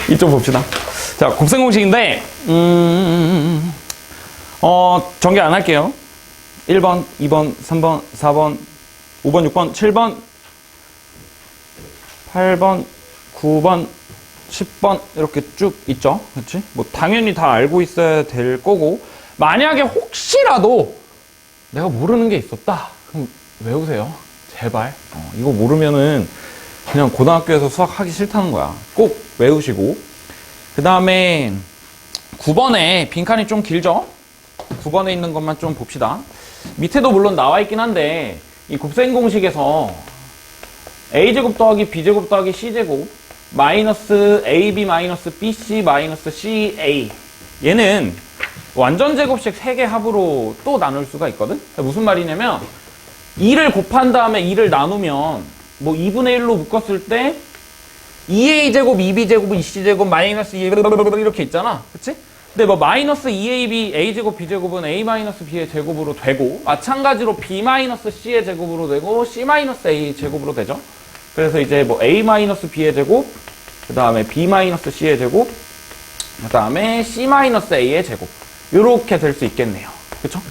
이쪽 봅시다. 자, 곱셈 공식인데, 전개 안 할게요. 1번, 2번, 3번, 4번, 5번, 6번, 7번, 8번, 9번, 10번 이렇게 쭉 있죠. 그렇지? 뭐 당연히 다 알고 있어야 될 거고, 만약에 혹시라도 내가 모르는 게 있었다. 그럼 외우세요. 제발. 이거 모르면은 그냥 고등학교에서 수학 하기 싫다는 거야. 꼭 외우시고. 그 다음에 9번에 빈칸이 좀 길죠? 9번에 있는 것만 좀 봅시다. 밑에도 물론 나와 있긴 한데 이 곱셈 공식에서 a제곱 더하기 b제곱 더하기 c제곱 마이너스 ab 마이너스 bc 마이너스 ca 얘는 완전 제곱식 3개 합으로 또 나눌 수가 있거든? 무슨 말이냐면 2를 곱한 다음에 2를 나누면 뭐 2분의 1로 묶었을 때 2a제곱, 2b제곱, 2c제곱, 마이너스 2 이렇게 있잖아. 그치? 근데 뭐 마이너스 2ab, a제곱, b제곱은 a 마이너스 b의 제곱으로 되고 마찬가지로 b 마이너스 c의 제곱으로 되고 c 마이너스 a 제곱으로 되죠. 그래서 이제 뭐 a 마이너스 b의 제곱, 그 다음에 b 마이너스 c의 제곱, 그 다음에 c 마이너스 a의 제곱 이렇게 될 수 있겠네요. 그쵸?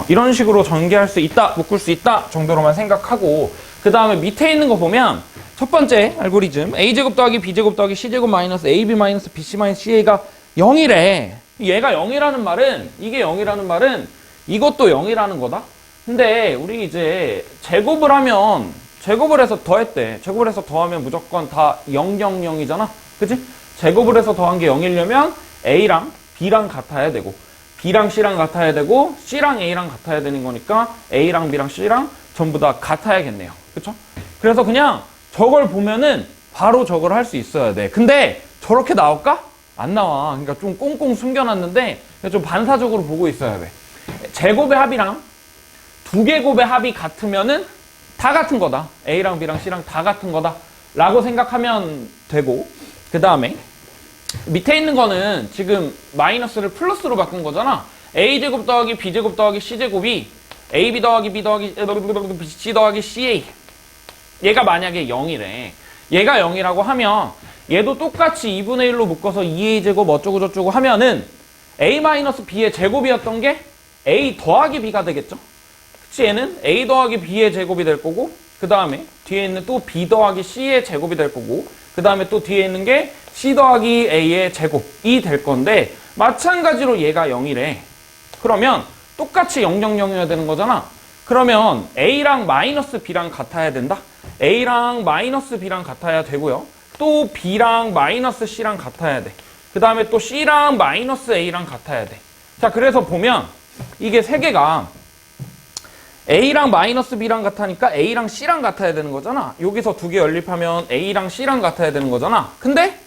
이런 식으로 전개할 수 있다, 묶을 수 있다 정도로만 생각하고 그 다음에 밑에 있는 거 보면 첫 번째 알고리즘 a제곱 더하기 b제곱 더하기 c제곱 마이너스 ab 마이너스 bc 마이너스 ca가 0이래. 얘가 0이라는 말은 이게 0이라는 말은 이것도 0이라는 거다. 근데 우리 이제 제곱을 하면 제곱을 해서 더했대. 제곱을 해서 더하면 무조건 다 0, 0, 0이잖아. 그치? 제곱을 해서 더한 게 0이려면 a랑 b랑 같아야 되고 b랑 c랑 같아야 되고 c랑 a랑 같아야 되는 거니까 a랑 b랑 c랑 전부 다 같아야겠네요. 그쵸? 그래서 그냥 저걸 보면은 바로 저걸 할 수 있어야 돼. 근데 저렇게 나올까? 안 나와. 그러니까 좀 꽁꽁 숨겨놨는데 좀 반사적으로 보고 있어야 돼. 제곱의 합이랑 두 개 곱의 합이 같으면은 다 같은 거다. A랑 B랑 C랑 다 같은 거다. 라고 생각하면 되고 그 다음에 밑에 있는 거는 지금 마이너스를 플러스로 바꾼 거잖아. A제곱 더하기 B제곱 더하기 C제곱이 AB 더하기 B 더하기 C 더하기 CA 얘가 만약에 0이래. 얘가 0이라고 하면 얘도 똑같이 2분의 1로 묶어서 2a제곱 어쩌고 저쩌고 하면은 a-b의 제곱이었던 게 a 더하기 b가 되겠죠? 그치? 얘는 a 더하기 b의 제곱이 될 거고 그 다음에 뒤에 있는 또 b 더하기 c의 제곱이 될 거고 그 다음에 또 뒤에 있는 게 c 더하기 a의 제곱이 될 건데 마찬가지로 얘가 0이래. 그러면 똑같이 0, 0, 0이어야 되는 거잖아. 그러면 a랑 마이너스 b랑 같아야 된다. a랑 마이너스 b랑 같아야 되고요. 또 b랑 마이너스 c랑 같아야 돼. 그 다음에 또 c랑 마이너스 a랑 같아야 돼. 자, 그래서 보면 이게 세 개가 a랑 마이너스 b랑 같으니까 a랑 c랑 같아야 되는 거잖아. 여기서 두 개 연립하면 a랑 c랑 같아야 되는 거잖아. 근데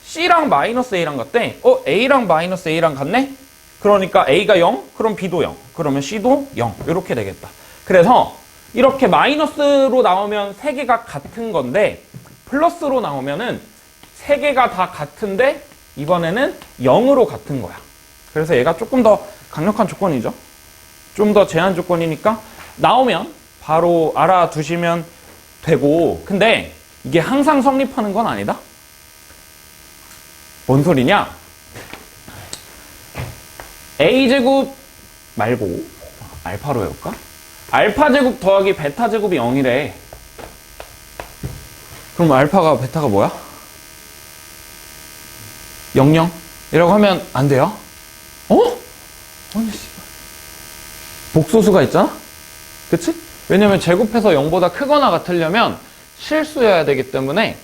c랑 마이너스 a랑 같대. a랑 마이너스 a랑 같네? 그러니까 a가 0, 그럼 b도 0, 그러면 c도 0 이렇게 되겠다. 그래서 이렇게 마이너스로 나오면 세 개가 같은 건데 플러스로 나오면은 세 개가 다 같은데 이번에는 0으로 같은 거야. 그래서 얘가 조금 더 강력한 조건이죠. 좀 더 제한 조건이니까 나오면 바로 알아두시면 되고 근데 이게 항상 성립하는 건 아니다. 뭔 소리냐? a제곱 말고 알파로 해볼까? 알파제곱 더하기 베타제곱이 0이래. 그럼 알파가 베타가 뭐야? 00? 이라고 하면 안 돼요? 아니 씨발. 복소수가 있잖아? 그치? 왜냐면 제곱해서 0보다 크거나 같으려면 실수여야 되기 때문에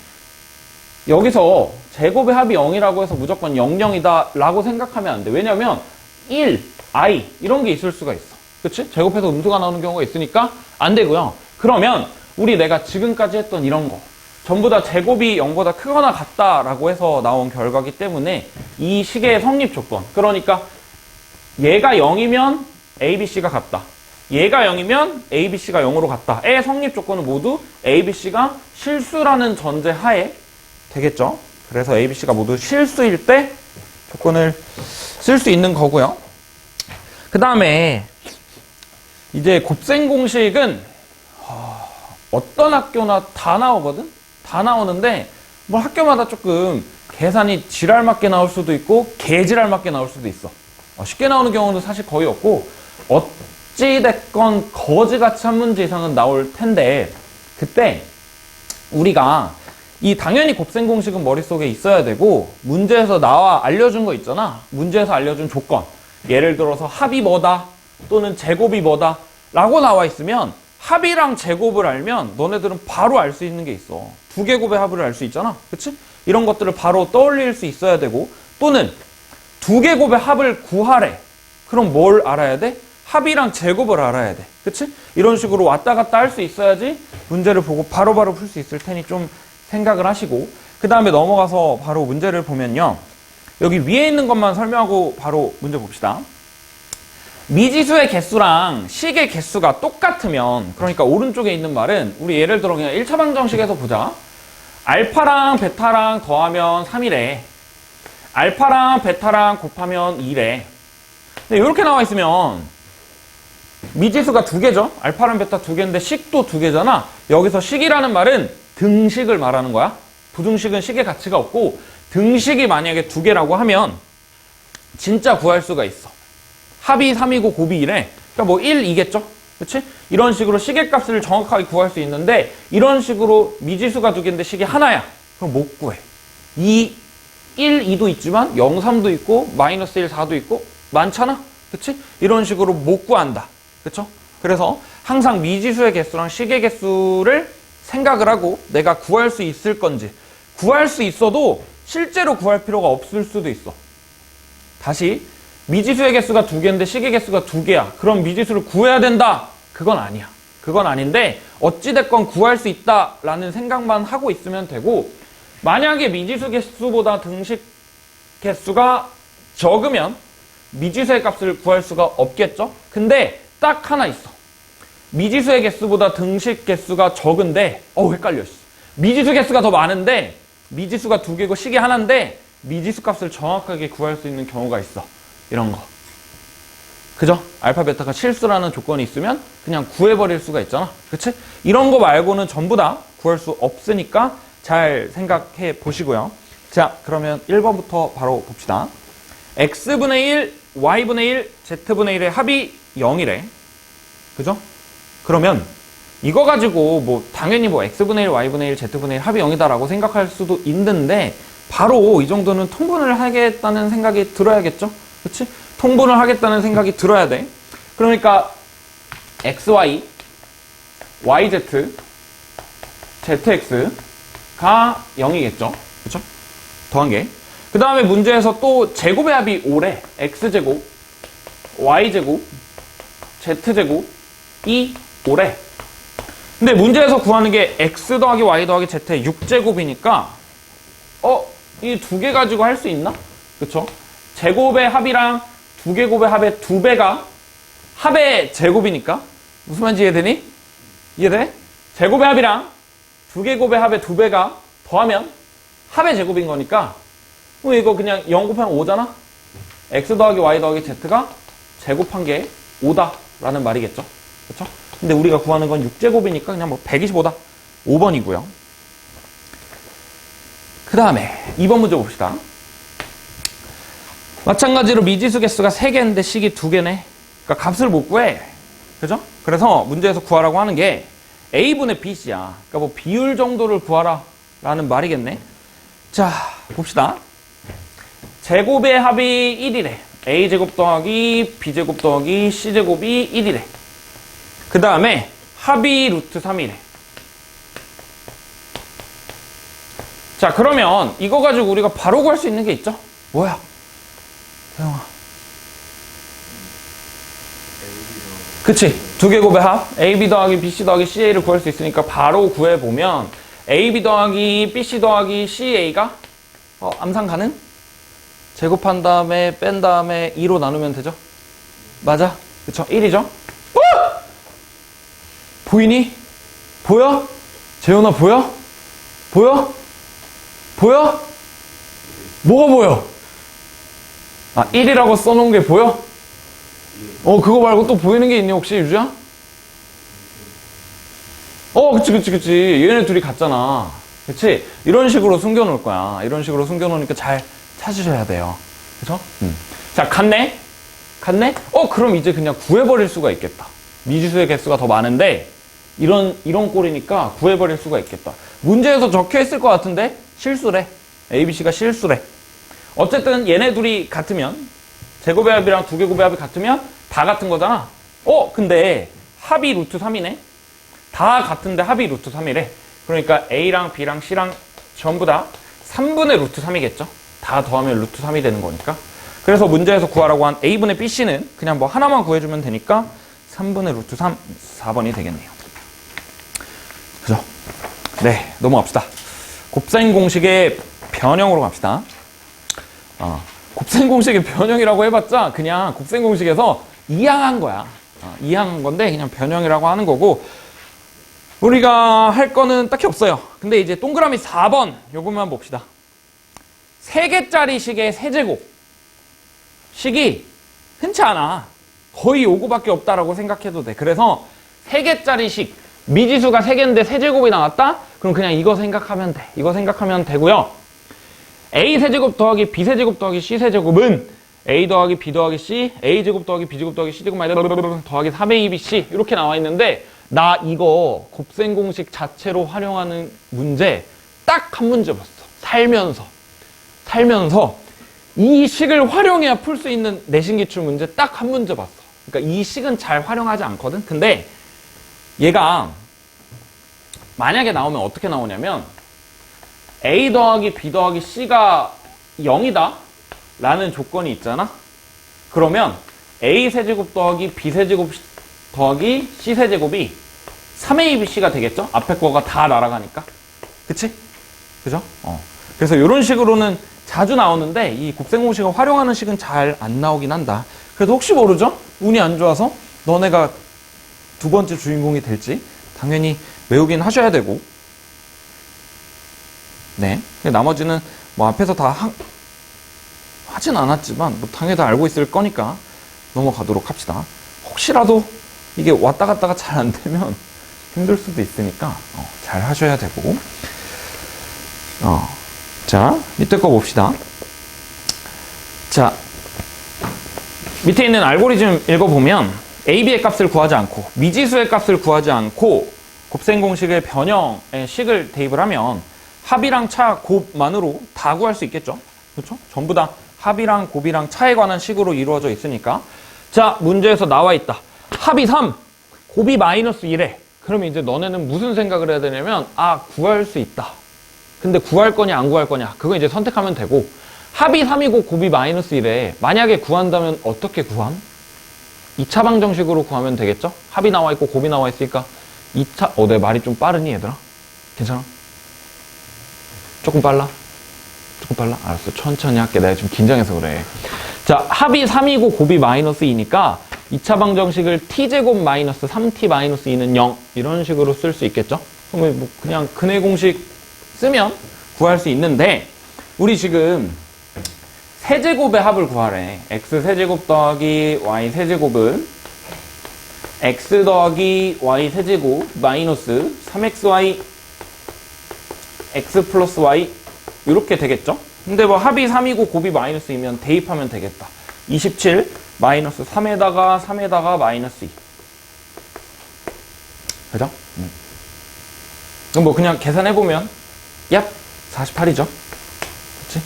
여기서 제곱의 합이 0이라고 해서 무조건 00이다 라고 생각하면 안 돼. 왜냐면 1, i 이런 게 있을 수가 있어. 그치? 제곱해서 음수가 나오는 경우가 있으니까 안 되고요. 그러면 우리 내가 지금까지 했던 이런 거 전부 다 제곱이 0보다 크거나 같다라고 해서 나온 결과기 때문에 이 식의 성립 조건 그러니까 얘가 0이면 ABC가 같다. 얘가 0이면 ABC가 0으로 같다의 성립 조건은 모두 ABC가 실수라는 전제 하에 되겠죠. 그래서 ABC가 모두 실수일 때 조건을 쓸 수 있는 거고요. 그 다음에 이제 곱셈 공식은 어떤 학교나 다 나오거든? 다 나오는데 뭐 학교마다 조금 계산이 지랄 맞게 나올 수도 있고 개지랄 맞게 나올 수도 있어. 쉽게 나오는 경우는 사실 거의 없고 어찌됐건 거지같이 한 문제 이상은 나올 텐데 그때 우리가 이 당연히 곱셈 공식은 머릿속에 있어야 되고 문제에서 나와 알려준 거 있잖아. 문제에서 알려준 조건. 예를 들어서 합이 뭐다 또는 제곱이 뭐다 라고 나와 있으면 합이랑 제곱을 알면 너네들은 바로 알 수 있는 게 있어. 두 개 곱의 합을 알 수 있잖아. 그치? 이런 것들을 바로 떠올릴 수 있어야 되고 또는 두 개 곱의 합을 구하래. 그럼 뭘 알아야 돼? 합이랑 제곱을 알아야 돼. 그치? 이런 식으로 왔다 갔다 할 수 있어야지 문제를 보고 바로바로 풀 수 있을 테니 좀 생각을 하시고 그 다음에 넘어가서 바로 문제를 보면요. 여기 위에 있는 것만 설명하고 바로 문제 봅시다. 미지수의 개수랑 식의 개수가 똑같으면 그러니까 오른쪽에 있는 말은 우리 예를 들어 그냥 1차 방정식에서 보자. 알파랑 베타랑 더하면 3이래. 알파랑 베타랑 곱하면 2래. 근데 이렇게 나와 있으면 미지수가 두 개죠. 알파랑 베타 두 개인데 식도 두 개잖아. 여기서 식이라는 말은 등식을 말하는 거야. 부등식은 식의 가치가 없고 등식이 만약에 두 개라고 하면 진짜 구할 수가 있어. 합이 3이고 곱이 2래. 그러니까 뭐 1, 2겠죠? 그치? 이런 식으로 식의 값을 정확하게 구할 수 있는데 이런 식으로 미지수가 두 개인데 식이 하나야. 그럼 못 구해. 1, 2도 있지만 0, 3도 있고 마이너스 1, 4도 있고 많잖아? 그치? 이런 식으로 못 구한다. 그쵸? 그래서 항상 미지수의 개수랑 식의 개수를 생각을 하고 내가 구할 수 있을 건지 구할 수 있어도 실제로 구할 필요가 없을 수도 있어. 다시 미지수의 개수가 두 개인데 식의 개수가 두 개야. 그럼 미지수를 구해야 된다. 그건 아니야. 그건 아닌데 어찌됐건 구할 수 있다라는 생각만 하고 있으면 되고 만약에 미지수 개수보다 등식 개수가 적으면 미지수의 값을 구할 수가 없겠죠? 근데 딱 하나 있어. 미지수의 개수보다 등식 개수가 적은데 헷갈려. 미지수 개수가 더 많은데 미지수가 두 개고 식이 하나인데 미지수 값을 정확하게 구할 수 있는 경우가 있어. 이런 거. 그죠? 알파 베타가 실수라는 조건이 있으면 그냥 구해버릴 수가 있잖아. 그치? 이런 거 말고는 전부 다 구할 수 없으니까 잘 생각해 보시고요. 자, 그러면 1번부터 바로 봅시다. x분의 1, y분의 1, z분의 1의 합이 0이래. 그죠? 그러면 이거 가지고 뭐 당연히 뭐 x분의 1, y분의 1, z분의 1 합이 0이다라고 생각할 수도 있는데 바로 이 정도는 통분을 하겠다는 생각이 들어야겠죠? 그치? 통분을 하겠다는 생각이 들어야 돼. 그러니까 xy, yz, zx가 0이겠죠? 그쵸? 더한 게. 그 다음에 문제에서 또 제곱의 합이 5래. x제곱, y제곱, z제곱이 5래. 근데 문제에서 구하는 게 x 더하기 y 더하기 z의 6제곱이니까 이 두 개 가지고 할 수 있나? 그쵸? 제곱의 합이랑 두 개 곱의 합의 두 배가 합의 제곱이니까 무슨 말인지 이해되니? 이해돼? 제곱의 합이랑 두 개 곱의 합의 두 배가 더하면 합의 제곱인 거니까 이거 그냥 0 곱하면 5잖아? x 더하기 y 더하기 z가 제곱한 게 5다 라는 말이겠죠? 그쵸? 근데 우리가 구하는 건 6제곱이니까 그냥 뭐 125다. 5번이고요. 그 다음에 2번 문제 봅시다. 마찬가지로 미지수 개수가 3개인데 식이 2개네. 그러니까 값을 못 구해. 그죠? 그래서 문제에서 구하라고 하는 게 A분의 BC야. 그러니까 뭐 비율 정도를 구하라 라는 말이겠네. 자, 봅시다. 제곱의 합이 1이래. A제곱 더하기 B제곱 더하기 C제곱이 1이래. 그 다음에 합이 루트 3이래. 자, 그러면 이거 가지고 우리가 바로 구할 수 있는 게 있죠? 뭐야? 태영아. 그치? 두 개 곱의 합 AB 더하기 BC 더하기 CA를 구할 수 있으니까 바로 구해보면 AB 더하기 BC 더하기 CA가 암산 가능? 제곱한 다음에 뺀 다음에 2로 나누면 되죠? 맞아? 그쵸? 1이죠? 보이니? 보여? 재현아 보여? 보여? 보여? 뭐가 보여? 1이라고 써놓은 게 보여? 그거 말고 또 보이는 게 있니 혹시 유주야? 그치. 얘네 둘이 같잖아. 그렇지? 이런 식으로 숨겨놓을 거야. 이런 식으로 숨겨놓으니까 잘 찾으셔야 돼요. 그죠? 자, 갔네? 갔네? 그럼 이제 그냥 구해버릴 수가 있겠다. 미지수의 개수가 더 많은데 이런 꼴이니까 구해버릴 수가 있겠다. 문제에서 적혀있을 것 같은데 실수래. ABC가 실수래. 어쨌든 얘네 둘이 같으면 제곱의 합이랑 두 개 곱의 합이 같으면 다 같은 거잖아. 근데 합이 루트 3이네. 다 같은데 합이 루트 3이래. 그러니까 A랑 B랑 C랑 전부 다 3분의 루트 3이겠죠. 다 더하면 루트 3이 되는 거니까. 그래서 문제에서 구하라고 한 A분의 BC는 그냥 뭐 하나만 구해주면 되니까 3분의 루트 3, 4번이 되겠네요. 그죠? 네, 넘어갑시다. 곱셈 공식의 변형으로 갑시다. 곱셈 공식의 변형이라고 해봤자 그냥 곱셈 공식에서 이항한 거야. 이항한 건데 그냥 변형이라고 하는 거고, 우리가 할 거는 딱히 없어요. 근데 이제 동그라미 4번 요것만 봅시다. 3개짜리 식의 세제곱 식이 흔치 않아. 거의 요거밖에 없다라고 생각해도 돼. 그래서 3개짜리 식, 미지수가 3개인데 세제곱이 나왔다? 그럼 그냥 이거 생각하면 돼. 이거 생각하면 되고요. A 세제곱 더하기 B 세제곱 더하기 C 세제곱은 A 더하기 B 더하기 C, A 제곱 더하기 B 제곱 더하기 C 제곱 더하기 3ABC 이렇게 나와 있는데, 나 이거 곱셈 공식 자체로 활용하는 문제 딱 한 문제 봤어. 살면서 이 식을 활용해야 풀 수 있는 내신기출 문제 딱 한 문제 봤어. 그러니까 이 식은 잘 활용하지 않거든. 근데 얘가 만약에 나오면 어떻게 나오냐면 A 더하기 B 더하기 C가 0이다 라는 조건이 있잖아. 그러면 A 세제곱 더하기 B 세제곱 더하기 C 세제곱이 3ABC가 되겠죠? 앞에 거가 다 날아가니까. 그치? 그죠? 그래서 이런 식으로는 자주 나오는데 이 곱셈 공식을 활용하는 식은 잘 안 나오긴 한다. 그래도 혹시 모르죠? 운이 안 좋아서 너네가 두 번째 주인공이 될지 당연히 외우긴 하셔야 되고, 네. 나머지는 뭐 앞에서 다 하진 않았지만 뭐 당연히 다 알고 있을 거니까 넘어가도록 합시다. 혹시라도 이게 왔다 갔다가 잘 안 되면 힘들 수도 있으니까 잘 하셔야 되고. 자, 밑에 거 봅시다. 자, 밑에 있는 알고리즘 읽어보면 AB의 값을 구하지 않고 미지수의 값을 구하지 않고 곱셈 공식의 변형의 식을 대입을 하면 합이랑 차, 곱만으로 다 구할 수 있겠죠? 그렇죠? 전부 다 합이랑 곱이랑 차에 관한 식으로 이루어져 있으니까. 자, 문제에서 나와 있다. 합이 3, 곱이 마이너스 1에. 그러면 이제 너네는 무슨 생각을 해야 되냐면, 구할 수 있다. 근데 구할 거냐 안 구할 거냐, 그거 이제 선택하면 되고, 합이 3이고 곱이 마이너스 1에 만약에 구한다면 어떻게 구함? 2차 방정식으로 구하면 되겠죠? 합이 나와 있고 곱이 나와 있으니까 2차, 내 말이 좀 빠르니 얘들아? 괜찮아? 조금 빨라? 알았어. 천천히 할게. 내가 좀 긴장해서 그래. 자, 합이 3이고 곱이 마이너스 2니까 2차 방정식을 t제곱 마이너스 3t 마이너스 2는 0 이런 식으로 쓸 수 있겠죠? 그러면 뭐 그냥 근해 공식 쓰면 구할 수 있는데, 우리 지금 세제곱의 합을 구하래. x 세제곱 더하기 y 세제곱은 x 더하기 y 세제곱 마이너스 3xy x 플러스 y 이렇게 되겠죠? 근데 뭐 합이 3이고 곱이 마이너스 2면 대입하면 되겠다. 27 마이너스 3에다가 마이너스 2. 그죠? 그럼 뭐 그냥 계산해보면 얍 48이죠? 그치?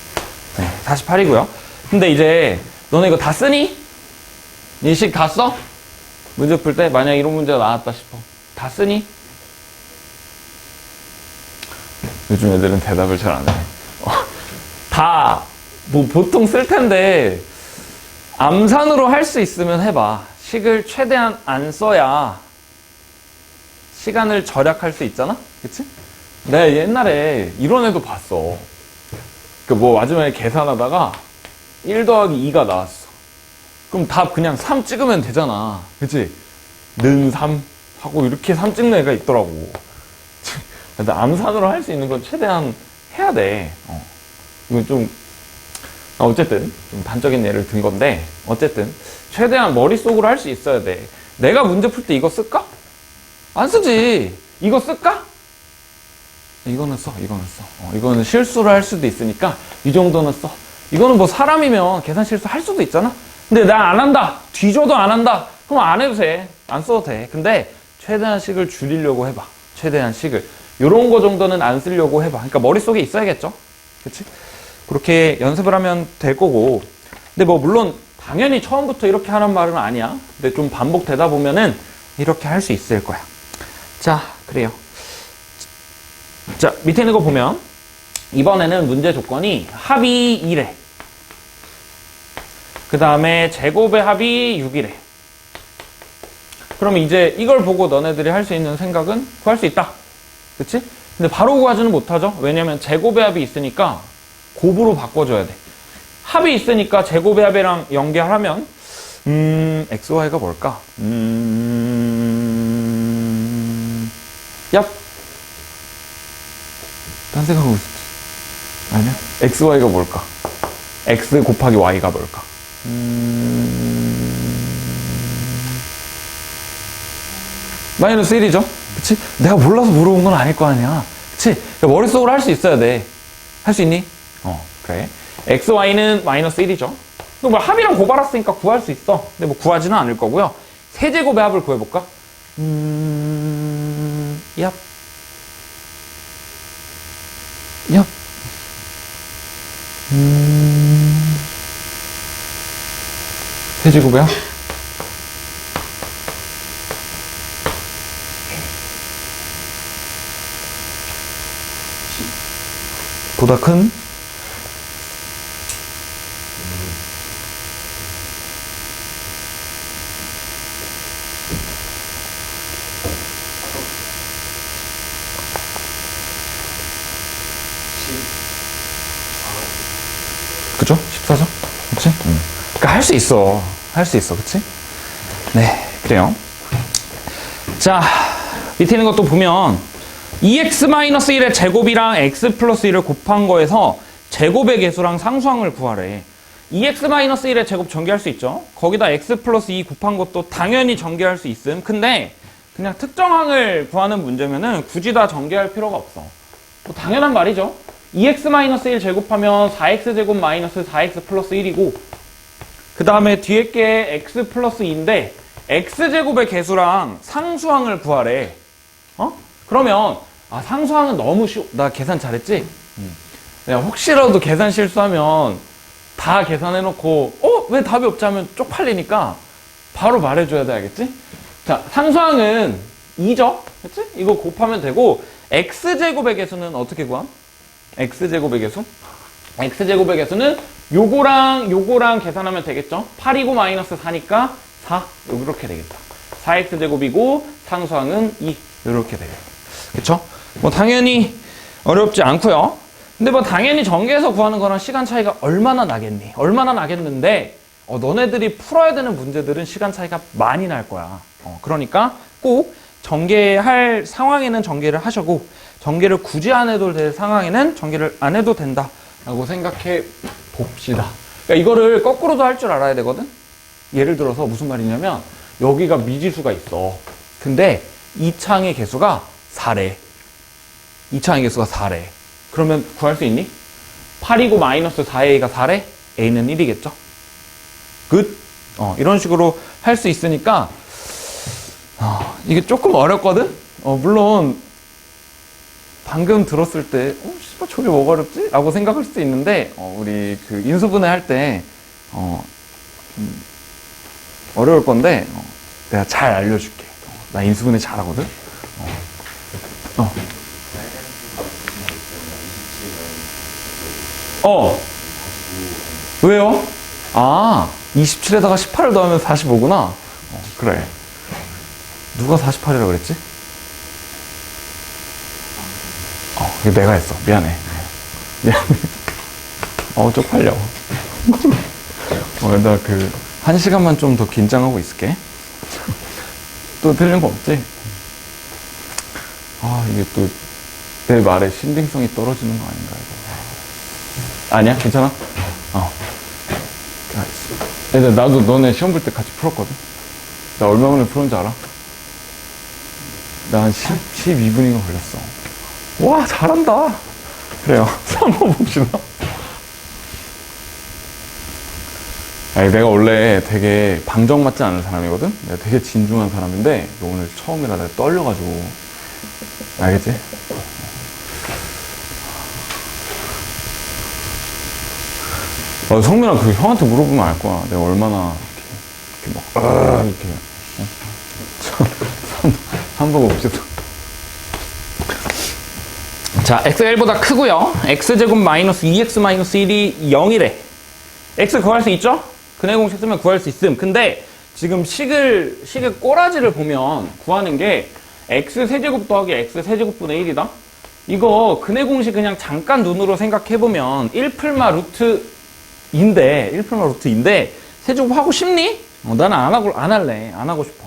네, 48이고요. 근데 이제 너네 이거 다 쓰니? 이 식 다 써? 문제 풀 때 만약 이런 문제가 나왔다 싶어. 다 쓰니? 요즘 애들은 대답을 잘 안 해. 다 뭐 보통 쓸 텐데 암산으로 할 수 있으면 해봐. 식을 최대한 안 써야 시간을 절약할 수 있잖아? 그치? 내가 옛날에 이런 애도 봤어. 그 뭐 마지막에 계산하다가 1 더하기 2가 나왔어. 그럼 답 그냥 3 찍으면 되잖아. 그치? 는 3 하고 이렇게 3 찍는 애가 있더라고. 근데 암산으로 할 수 있는 건 최대한 해야 돼. 이건 좀 어쨌든 좀 단적인 예를 든 건데, 어쨌든 최대한 머릿속으로 할 수 있어야 돼. 내가 문제 풀 때 이거 쓸까? 안 쓰지. 이거 쓸까? 이거는 써. 이거는 실수를 할 수도 있으니까 이 정도는 써. 이거는 뭐 사람이면 계산 실수 할 수도 있잖아. 근데 나 안 한다. 뒤져도 안 한다. 그럼 안 해도 돼. 안 써도 돼. 근데 최대한 식을 줄이려고 해봐. 최대한 식을. 요런 거 정도는 안 쓰려고 해봐. 그러니까 머릿속에 있어야겠죠. 그치? 그렇게 연습을 하면 될 거고. 근데 뭐 물론 당연히 처음부터 이렇게 하는 말은 아니야. 근데 좀 반복되다 보면은 이렇게 할 수 있을 거야. 자, 그래요. 자, 밑에 있는 거 보면 이번에는 문제 조건이 합이 2래. 그 다음에 제곱의 합이 6이래. 그러면 이제 이걸 보고 너네들이 할 수 있는 생각은 구할 수 있다. 그치? 근데 바로 구하지는 못하죠. 왜냐면 제곱의 합이 있으니까 곱으로 바꿔줘야 돼. 합이 있으니까 제곱의 합이랑 연결하면 XY가 뭘까? 얍. 딴 생각하고 있었지. 아니야? XY가 뭘까? X 곱하기 Y가 뭘까? 마이너스 1이죠? 그치? 내가 몰라서 물어본 건 아닐 거 아니야. 그치? 머릿속으로 할 수 있어야 돼. 할 수 있니? 그래. XY는 마이너스 1이죠. 뭐 합이랑 곱알았으니까 구할 수 있어. 근데 뭐 구하지는 않을 거고요. 세제곱의 합을 구해볼까? 얍. 얍. 세제곱의 합? 보다 큰 그죠? 14죠? 그치? 그러니까 할 수 있어. 할 수 있어. 그치? 네, 그래요. 자, 밑에 있는 것도 보면 2x-1의 제곱이랑 x 플러스 1을 곱한 거에서 제곱의 개수랑 상수항을 구하래. 2x-1의 제곱 전개할 수 있죠. 거기다 x 플러스 2 곱한 것도 당연히 전개할 수 있음. 근데 그냥 특정항을 구하는 문제면은 굳이 다 전개할 필요가 없어. 뭐 당연한 말이죠. 2x-1 제곱하면 4x 제곱 마이너스 4x 플러스 1이고 그 다음에 뒤에 게 x 플러스 2인데 x 제곱의 개수랑 상수항을 구하래. 그러면 상수항은 너무 쉬워. 나 계산 잘했지? 내가 혹시라도 계산 실수하면 다 계산해놓고 왜 답이 없지 하면 쪽팔리니까 바로 말해줘야 돼. 알겠지? 자, 상수항은 2죠? 그치? 이거 곱하면 되고 x제곱의 개수는 어떻게 구함? x제곱의 개수? x제곱의 개수는 요거랑 계산하면 되겠죠? 8이고 마이너스 4니까 4 이렇게 되겠다. 4x제곱이고 상수항은 2 이렇게 되겠다. 그쵸? 뭐 당연히 어렵지 않고요. 근데 뭐 당연히 전개해서 구하는 거랑 시간 차이가 얼마나 나겠니? 얼마나 나겠는데 너네들이 풀어야 되는 문제들은 시간 차이가 많이 날 거야. 그러니까 꼭 전개할 상황에는 전개를 하셔고 전개를 굳이 안 해도 될 상황에는 전개를 안 해도 된다라고 생각해 봅시다. 그러니까 이거를 거꾸로도 할 줄 알아야 되거든? 예를 들어서 무슨 말이냐면 여기가 미지수가 있어. 근데 이 창의 개수가 4래. 이 창의 개수가 4래. 그러면 구할 수 있니? 8이고 마이너스 4a가 4래? a는 1이겠죠? 끝? 이런 식으로 할 수 있으니까 이게 조금 어렵거든? 물론 방금 들었을 때 씨발 저게 뭐가 어렵지? 라고 생각할 수도 있는데 우리 그 인수분해 할 때 어려울 건데 내가 잘 알려줄게. 나 인수분해 잘하거든? 왜요? 27에다가 18을 더하면 45구나. 그래. 누가 48이라고 그랬지? 이거 내가 했어. 미안해. 쪽팔려. 나 1시간만 좀 더 긴장하고 있을게. 또 틀린 거 없지? 이게 또 내 말에 신빙성이 떨어지는 거 아닌가, 이거. 아니야? 괜찮아? 얘들, 나도 너네 시험 볼 때 같이 풀었거든? 나 얼마 만에 풀었는지 알아? 나 한 12분인가 걸렸어. 와, 잘한다. 그래요. 한번 봅시다. 아니, 내가 원래 되게 방정 맞지 않은 사람이거든? 내가 되게 진중한 사람인데, 오늘 처음이라 내가 떨려가지고. 알겠지? 성민아, 그 형한테 물어보면 알 거야. 내가 얼마나, 이렇게 막, 이렇게. 한번 봅시다. 자, x가 1보다 크고요. x제곱 마이너스 2x 마이너스 1이 0이래. x 구할 수 있죠? 근해 공식 쓰면 구할 수 있음. 근데 지금 식의 꼬라지를 보면 구하는 게 x세제곱 더하기 x세제곱분의 1이다. 이거 근해 공식 그냥 잠깐 눈으로 생각해보면 1풀마 루트인데 세제곱 하고 싶니? 나는 안 할래. 안 하고 싶어.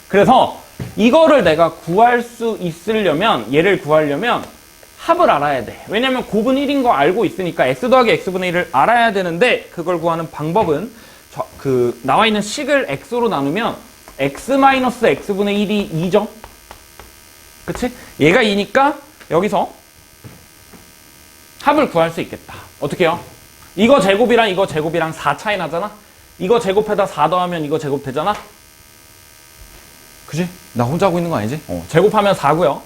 그래서 이거를 내가 구할 수 있으려면, 얘를 구하려면 합을 알아야 돼. 왜냐면 곱은 1인 거 알고 있으니까 x 더하기 x분의 1을 알아야 되는데, 그걸 구하는 방법은 나와 있는 식을 x로 나누면 x 마이너스 x분의 1이 2죠. 그치? 얘가 2니까 여기서 합을 구할 수 있겠다. 어떻게 해요? 이거 제곱이랑 4 차이 나잖아? 이거 제곱에다 4 더하면 이거 제곱 되잖아? 그지? 나 혼자 하고 있는 거 아니지? 제곱하면 4고요.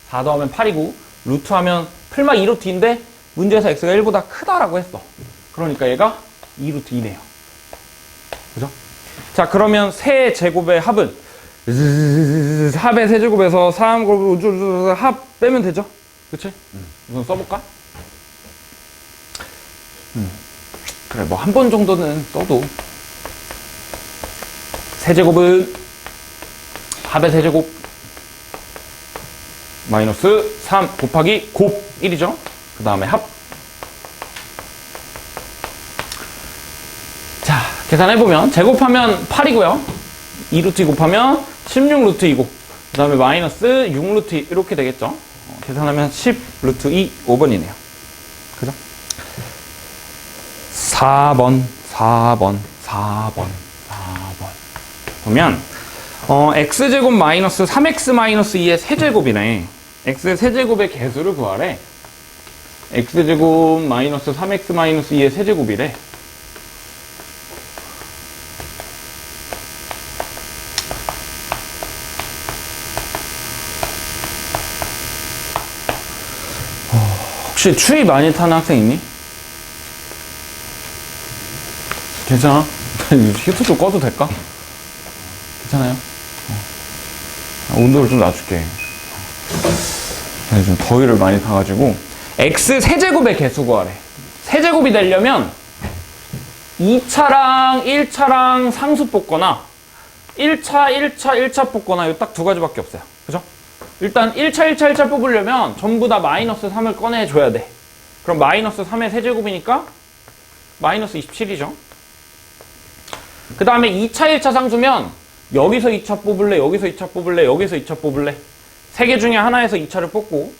4 더하면 8이고, 루트하면 풀마 2루트인데 문제에서 x가 1보다 크다라고 했어. 그러니까 얘가 2루트 2네요. 그죠? 자, 그러면 세 제곱의 합은 합의 세제곱에서 3 합 빼면 되죠? 그치? 이건 써볼까? 그래, 뭐 한 번 정도는 써도. 세제곱은 합의 세제곱 마이너스 3 곱하기 곱 1이죠. 그 다음에 합. 자, 계산해보면 제곱하면 8이고요. 2루트 곱하면 16루트2고, 그 다음에 마이너스 6루트 이렇게 되겠죠. 계산하면 10루트 2 5번이네요. 그죠? 4번 보면 x제곱 마이너스 3x 마이너스 2의 세제곱이네. x의 세제곱의 개수를 구하래. x제곱 마이너스 3x 마이너스 2의 세제곱이래. 혹시 추위 많이 타는 학생 있니? 괜찮아? 히터 좀 꺼도 될까? 괜찮아요? 온도를 좀 낮출게. 좀 더위를 많이 타가지고. x 세제곱의 개수 구하래. 세제곱이 되려면 2차랑 1차랑 상수 뽑거나 1차 뽑거나 이 딱 두 가지밖에 없어요. 그죠? 일단 1차 뽑으려면 전부 다 마이너스 3을 꺼내줘야 돼. 그럼 마이너스 3의 세제곱이니까 마이너스 27이죠. 그 다음에 2차 1차 상수면 여기서 2차 뽑을래, 여기서 2차 뽑을래, 여기서 2차 뽑을래. 3개 중에 하나에서 2차를 뽑고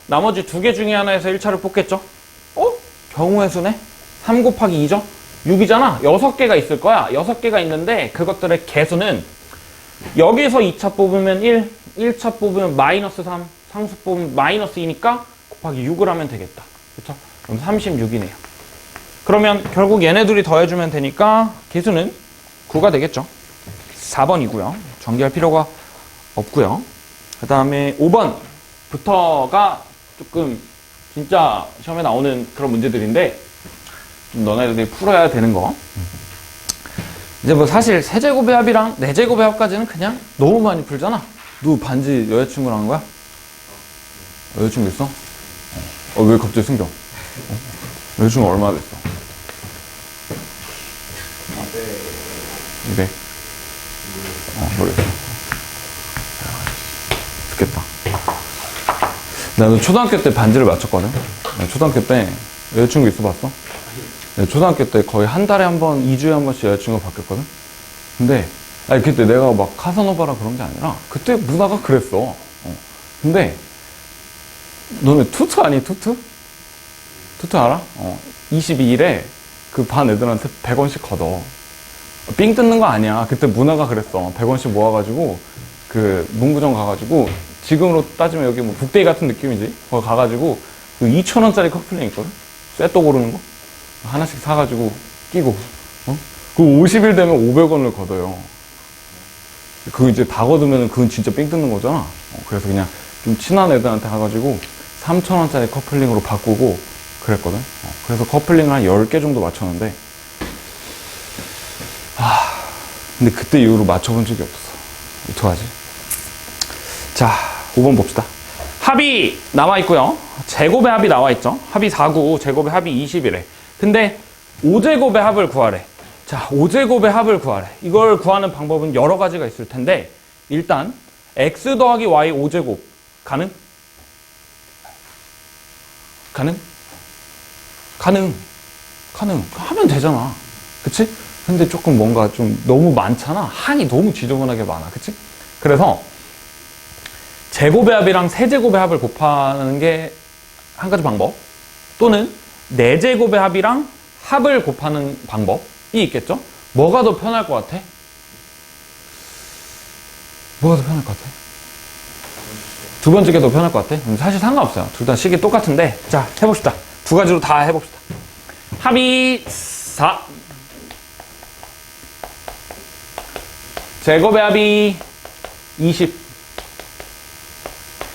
나머지 2개 중에 하나에서 1차를 뽑겠죠. 경우의 수네? 3 곱하기 2죠? 6이잖아. 6개가 있을 거야. 6개가 있는데 그것들의 개수는 여기서 2차 뽑으면 1, 1차 뽑으면 마이너스 3, 상수 뽑으면 마이너스 2니까 곱하기 6을 하면 되겠다. 그쵸? 그럼 36이네요. 그러면 결국 얘네 둘이 더해주면 되니까 개수는 9가 되겠죠. 4번이고요. 전개할 필요가 없고요. 그 다음에 5번부터가 조금 진짜 시험에 나오는 그런 문제들인데 좀 너네들이 풀어야 되는 거. 이제 뭐 사실 세제곱의 합이랑 네제곱의 합까지는 그냥 너무 많이 풀잖아. 너 반지 여자친구랑 한 거야? 여자친구 있어? 왜 갑자기 숨겨? 여자친구 얼마나 됐어? 200. 모르겠어. 듣겠다. 나는 초등학교 때 반지를 맞췄거든? 초등학교 때 여자친구 있어 봤어? 초등학교 때 거의 한 달에 한 번, 2주에 한 번씩 여자친구가 바뀌었거든? 근데, 그때 내가 막 카사노바라 그런 게 아니라, 그때 문화가 그랬어. 근데, 너네 투트 아니, 투트? 투트 알아? 22일에 그 반 애들한테 100원씩 걷어. 삥 뜯는 거 아니야. 그때 문화가 그랬어. 100원씩 모아가지고, 그 문구점 가가지고 지금으로 따지면 여기 뭐 북데이 같은 느낌이지. 거기 가가지고 그 2,000원짜리 커플링 있거든? 쇠또 고르는 거? 하나씩 사가지고 끼고, 그 50일 되면 500원을 걷어요. 그 이제 다 걷으면 그건 진짜 삥 뜯는 거잖아. 그래서 그냥 좀 친한 애들한테 가가지고 3,000원짜리 커플링으로 바꾸고 그랬거든. 그래서 커플링을 한 10개 정도 맞췄는데, 근데 그때 이후로 맞춰본 적이 없어. 어떡하지? 자, 5번 봅시다. 합이 남아있고요. 제곱의 합이 나와있죠. 합이 4구, 제곱의 합이 20이래. 근데 5제곱의 합을 구하래. 자, 5제곱의 합을 구하래. 이걸 구하는 방법은 여러 가지가 있을 텐데, 일단 x 더하기 y 5제곱 가능? 가능? 가능. 하면 되잖아. 그치? 근데 조금 뭔가 좀 너무 많잖아. 항이 너무 지저분하게 많아. 그치? 그래서 제곱의 합이랑 세제곱의 합을 곱하는 게 한 가지 방법, 또는 4제곱의 합이랑 합을 곱하는 방법이 있겠죠? 뭐가 더 편할 것 같아? 뭐가 더 편할 것 같아? 두 번째 게 더 편할 것 같아? 사실 상관없어요. 둘 다 식이 똑같은데, 자, 해봅시다. 두 가지로 다 해봅시다. 합이 4, 제곱의 합이 20.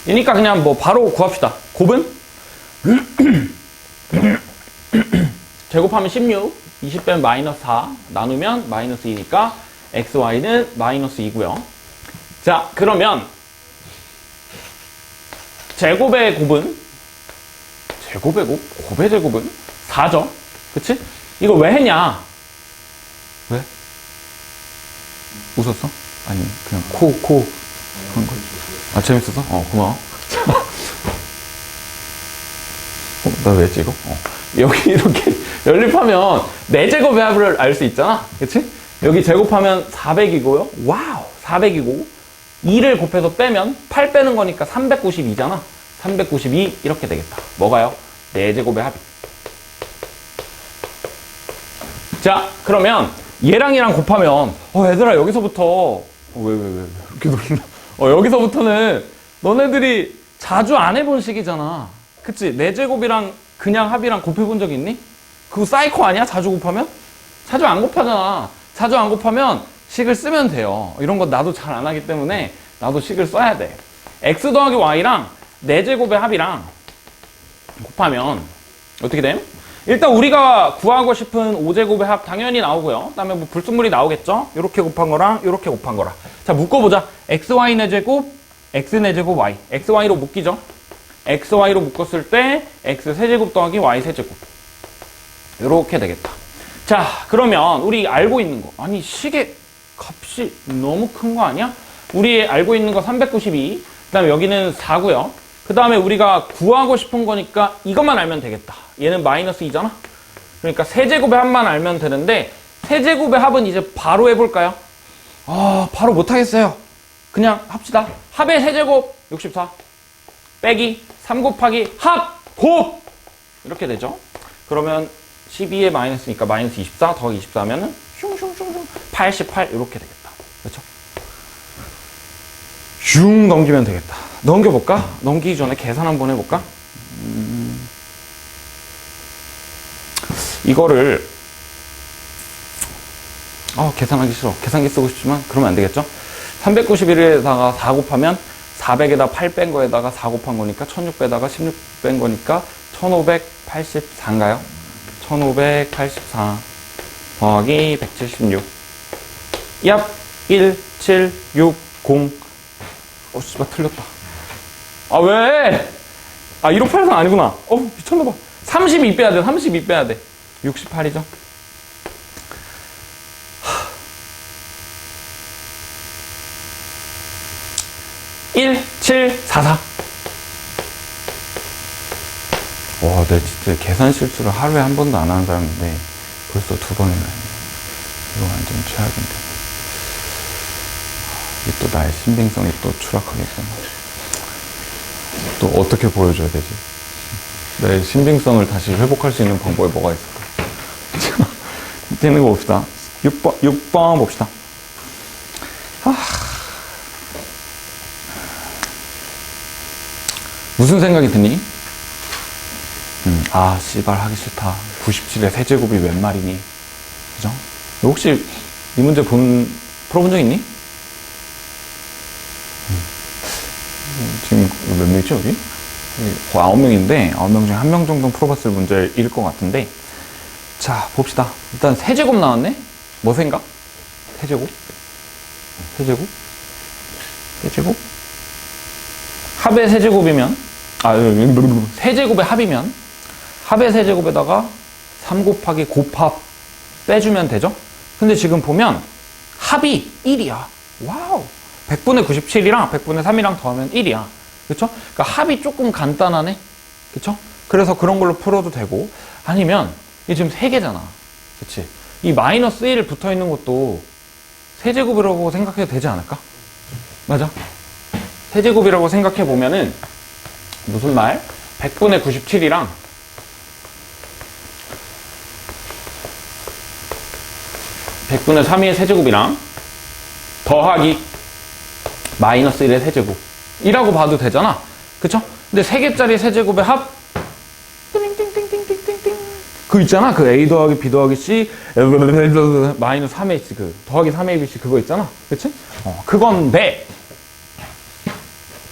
이니까 그냥 뭐 바로 구합시다. 곱은? 제곱하면 16, 20 빼면 마이너스 4, 나누면 마이너스 2니까 xy는 마이너스 2고요. 자, 그러면 제곱의 곱은? 제곱의 곱? 곱의 제곱은? 4죠. 그치? 이거 왜 했냐? 왜? 웃었어? 아니, 그냥 코 한 거. 아, 재밌었어? 고마워. 나 왜 찍어? 여기 이렇게 연립하면 4제곱의 합을 알 수 있잖아. 그치? 여기 제곱하면 400이고요. 와우! 400이고 2를 곱해서 빼면 8 빼는 거니까 392잖아. 392 이렇게 되겠다. 뭐가요? 4제곱의 합이. 자, 그러면 얘랑 얘랑 곱하면 얘들아 여기서부터 왜 이렇게 놀리나? 여기서부터는 너네들이 자주 안 해본 식이잖아. 그치? 4제곱이랑 그냥 합이랑 곱해본 적 있니? 그거 사이코 아니야? 자주 곱하면? 자주 안 곱하잖아. 자주 안 곱하면 식을 쓰면 돼요. 이런 거 나도 잘 안 하기 때문에 나도 식을 써야 돼. x 더하기 y랑 4제곱의 합이랑 곱하면 어떻게 됨? 일단 우리가 구하고 싶은 5제곱의 합 당연히 나오고요. 그 다음에 뭐 불순물이 나오겠죠? 이렇게 곱한 거랑 이렇게 곱한 거랑. 자, 묶어보자. xy 4제곱, x 4제곱 y. xy로 묶이죠? xy로 묶었을 때 x 세제곱 더하기 y 세제곱. 이렇게 되겠다. 자, 그러면 우리 알고 있는 거. 아니, 식의 값이 너무 큰 거 아니야? 우리 알고 있는 거 392. 그 다음에 여기는 4고요. 그 다음에 우리가 구하고 싶은 거니까 이것만 알면 되겠다. 얘는 마이너스 2잖아? 그러니까 세제곱의 합만 알면 되는데, 세제곱의 합은 이제 바로 해볼까요? 바로 못하겠어요. 그냥 합시다. 합의 세제곱 64 빼기 3 곱하기 합 곱 이렇게 되죠. 그러면 12에 마이너스니까 마이너스 24 더하기 24 하면은 슝슝슝슝 88 이렇게 되겠다. 그렇죠? 슝 넘기면 되겠다. 넘겨볼까? 넘기기 전에 계산 한번 해볼까? 이거를 계산하기 싫어. 계산기 쓰고 싶지만 그러면 안 되겠죠? 391에다가 4 곱하면 400에다 8 뺀 거에다가 4 곱한 거니까 1600에다가 16 뺀 거니까 1584인가요? 1584 더하기 176 얍 1760 씨발 틀렸다. 왜? 1583 아니구나. 미쳤나봐. 32 빼야 돼. 32 빼야 돼. 68이죠. 1744. 와, 내가 진짜 계산 실수를 하루에 한 번도 안 하는 사람인데 벌써 2번이나 했네. 이거 완전 최악인데. 이게 또 나의 신빙성이 또 추락하겠구나. 또 어떻게 보여줘야 되지? 내 신빙성을 다시 회복할 수 있는 방법이 뭐가 있을까? 되는 거 봅시다. 6번 봅시다. 무슨 생각이 드니? 아, 씨발 하기 싫다. 97의 세제곱이 웬 말이니? 그죠? 너 혹시 이 문제 풀어본 적 있니? 지금 몇 명이지, 여기? 거의 9명인데, 9명 중에 1명 정도 풀어봤을 문제일 것 같은데. 자, 봅시다. 일단 세제곱 나왔네? 뭐 생각? 세제곱? 세제곱? 세제곱? 합의 세제곱이면, 세제곱의 합이면, 합의 세제곱에다가 3 곱하기 곱합 빼주면 되죠? 근데 지금 보면, 합이 1이야. 와우! 100분의 97이랑 100분의 3이랑 더하면 1이야. 그쵸? 그러니까 합이 조금 간단하네? 그쵸? 그래서 그런 걸로 풀어도 되고, 아니면, 이게 지금 3개잖아. 그치? 이 마이너스 1 붙어 있는 것도 세제곱이라고 생각해도 되지 않을까? 맞아. 세제곱이라고 생각해 보면은, 무슨 말? 100분의 97이랑 100분의 3의 세제곱이랑 더하기 마이너스 1의 세제곱 이라고 봐도 되잖아. 그쵸? 근데 3개짜리 세제곱의 합 띵띵띵띵띵띵띵 그 있잖아. 그 A 더하기 B 더하기 C 마이너스 3AC 그 더하기 3ABC 그거 있잖아. 그치? 그건데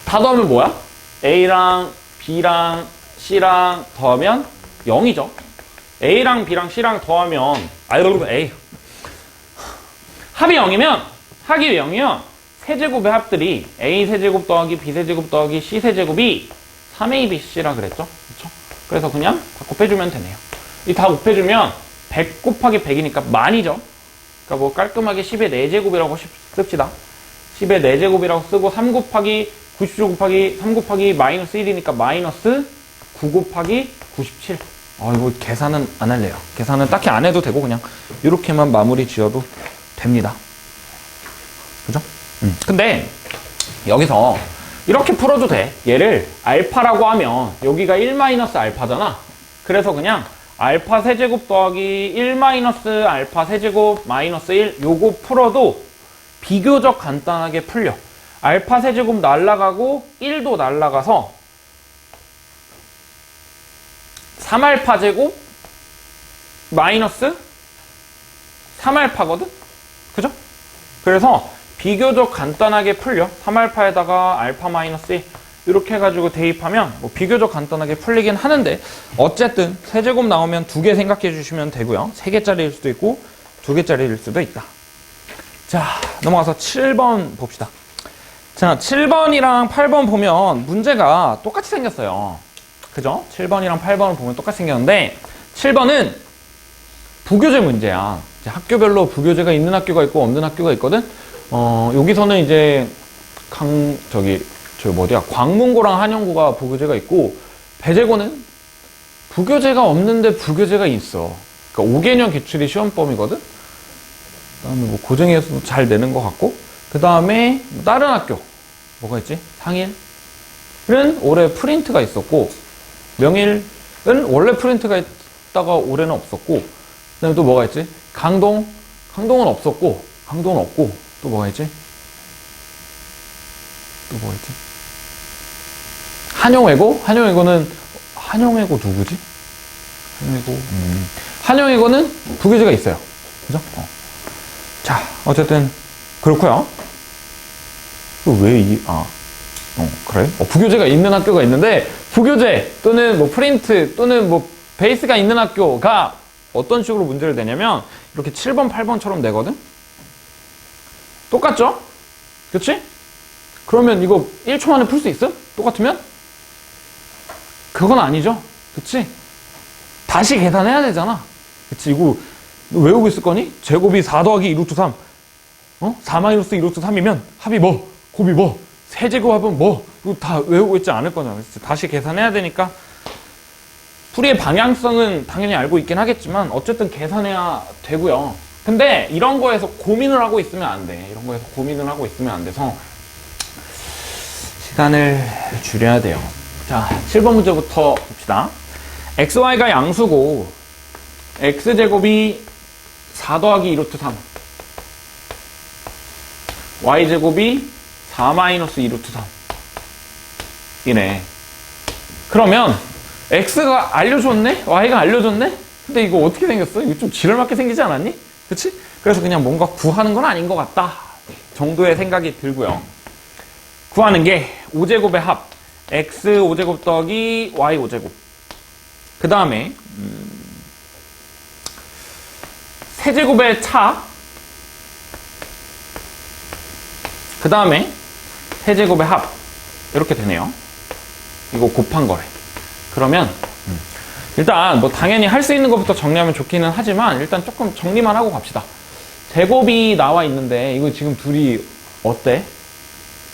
다 더하면 뭐야? A랑 B랑 C랑 더하면 0이죠. A랑 B랑 C랑 더하면 A 합이 0이면 합이 0이면 세제곱의 합들이 A 세제곱 더하기 B 세제곱 더하기 C 세제곱이 3ABC라 그랬죠? 그렇죠? 그래서 그냥 다 곱해주면 되네요. 이 다 곱해주면 100 곱하기 100이니까 만이죠? 그러니까 뭐 깔끔하게 10의 4제곱이라고 씁시다. 10의 4제곱이라고 쓰고 3 곱하기 97 곱하기 3 곱하기 마이너스 1이니까 마이너스 9 곱하기 97. 이거 계산은 안 할래요. 계산은 딱히 안 해도 되고 그냥 이렇게만 마무리 지어도 됩니다. 그죠? 근데 여기서 이렇게 풀어도 돼. 얘를 알파라고 하면 여기가 1-알파잖아. 그래서 그냥 알파 세제곱 더하기 1-알파 세제곱 마이너스 1 요거 풀어도 비교적 간단하게 풀려. 알파 세제곱 날라가고 1도 날라가서 3알파 제곱 마이너스 3알파거든? 그죠? 그래서 비교적 간단하게 풀려. 3알파에다가 알파 마이너스 1 이렇게 해가지고 대입하면 뭐 비교적 간단하게 풀리긴 하는데 어쨌든 세제곱 나오면 2개 생각해 주시면 되고요. 3개짜리일 수도 있고 2개짜리일 수도 있다. 자, 넘어가서 7번 봅시다. 자, 7번이랑 8번 보면 문제가 똑같이 생겼어요. 그죠? 7번이랑 8번을 보면 똑같이 생겼는데 7번은 부교재 문제야. 이제 학교별로 부교재가 있는 학교가 있고 없는 학교가 있거든. 여기서는 이제 광문고랑 한영고가 부교재가 있고 배재고는 부교재가 없는데 부교재가 있어. 그러니까 5개년 기출이 시험범위거든. 그다음에 뭐 고쟁이에서도 잘 내는 것 같고. 그다음에 다른 학교 뭐가 있지? 상일은 올해 프린트가 있었고 명일은 원래 프린트가 있다가 올해는 없었고. 그다음에 또 뭐가 있지? 강동은 없었고 강동은 없고 또 뭐가 있지? 한영외고는 한영외고 누구지? 한영외고는 부교재가 있어요. 그죠? 자, 어쨌든 그렇고요. 그래? 부교재가 있는 학교가 있는데 부교재 또는 뭐 프린트 또는 뭐 베이스가 있는 학교가 어떤 식으로 문제를 내냐면 이렇게 7번, 8번처럼 내거든? 똑같죠? 그치? 그러면 이거 1초 만에 풀 수 있어? 똑같으면? 그건 아니죠? 그치? 다시 계산해야 되잖아. 그치? 이거 외우고 있을 거니? 제곱이 4 더하기 2루트 3 4 마이너스 2루트 3이면 합이 뭐? 곱이 뭐? 세제곱 합은 뭐? 이거 다 외우고 있지 않을 거잖아. 그치? 다시 계산해야 되니까 풀이의 방향성은 당연히 알고 있긴 하겠지만 어쨌든 계산해야 되고요. 근데 이런 거에서 고민을 하고 있으면 안 돼. 이런 거에서 고민을 하고 있으면 안 돼서 시간을 줄여야 돼요. 자, 7번 문제부터 봅시다. xy가 양수고 x제곱이 4 더하기 2루트 3 y제곱이 4 마이너스 2루트 3 이래. 그러면 x가 알려줬네? y가 알려줬네? 근데 이거 어떻게 생겼어? 이거 좀 지랄맞게 생기지 않았니? 그치? 그래서 그냥 뭔가 구하는 건 아닌 것 같다 정도의 생각이 들고요. 구하는 게 5제곱의 합 x 5제곱 더하기 y 5제곱 그 다음에 세제곱의 차 그 다음에 세제곱의 합 이렇게 되네요. 이거 곱한 거래. 그러면 일단 뭐 당연히 할 수 있는 것부터 정리하면 좋기는 하지만 일단 조금 정리만 하고 갑시다. 제곱이 나와 있는데 이거 지금 둘이 어때?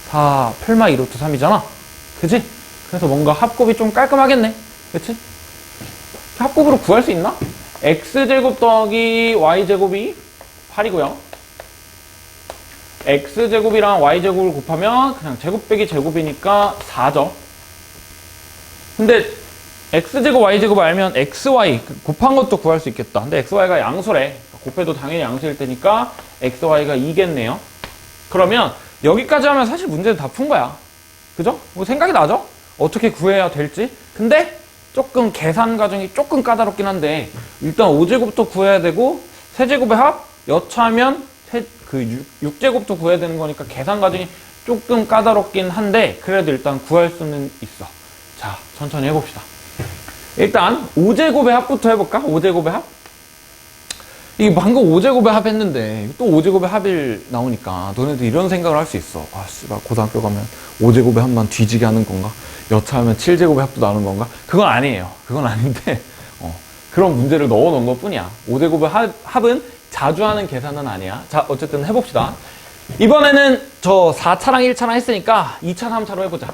4 펼마 2루트 3이잖아. 그치? 그래서 뭔가 합곱이 좀 깔끔하겠네. 그치? 합곱으로 구할 수 있나? x제곱 더하기 y제곱이 8이고요. x제곱이랑 y제곱을 곱하면 그냥 제곱 빼기 제곱이니까 4죠. 근데 x제곱 y제곱 알면 xy 곱한 것도 구할 수 있겠다. 근데 xy가 양수래. 곱해도 당연히 양수일 테니까 xy가 2겠네요. 그러면 여기까지 하면 사실 문제는 다 푼 거야. 그죠? 뭐 생각이 나죠? 어떻게 구해야 될지. 근데 조금 계산 과정이 조금 까다롭긴 한데 일단 5제곱도 구해야 되고 세제곱의 합 여차하면 6제곱도 구해야 되는 거니까 계산 과정이 조금 까다롭긴 한데 그래도 일단 구할 수는 있어. 자, 천천히 해봅시다. 일단 5제곱의 합부터 해볼까? 5제곱의 합? 이 방금 5제곱의 합 했는데 또 5제곱의 합일 나오니까 너네도 이런 생각을 할 수 있어. 아 씨발 고등학교 가면 5제곱의 합만 뒤지게 하는 건가? 여차하면 7제곱의 합도 나오는 건가? 그건 아니에요. 그건 아닌데 그런 문제를 넣어놓은 것 뿐이야. 5제곱의 합은 자주 하는 계산은 아니야. 자 어쨌든 해봅시다. 이번에는 저 4차랑 1차랑 했으니까 2차 3차로 해보자.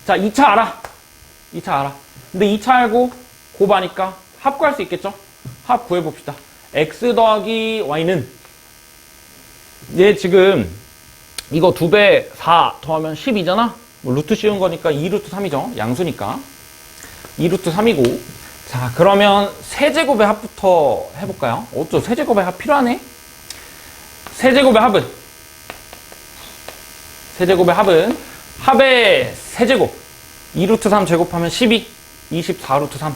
자 2차 알아. 2차 알아. 근데 2차 알고 곱하니까 합 구할 수 있겠죠? 합 구해봅시다. x 더하기 y는 얘 지금 이거 2배 4 더하면 10이잖아? 뭐 루트 씌운 거니까 2루트 3이죠. 양수니까 2루트 3이고 자 그러면 세제곱의 합부터 해볼까요? 어쩌 세제곱의 합 필요하네? 세제곱의 합은 합의 세제곱 2루트 3 제곱하면 12 24루트 3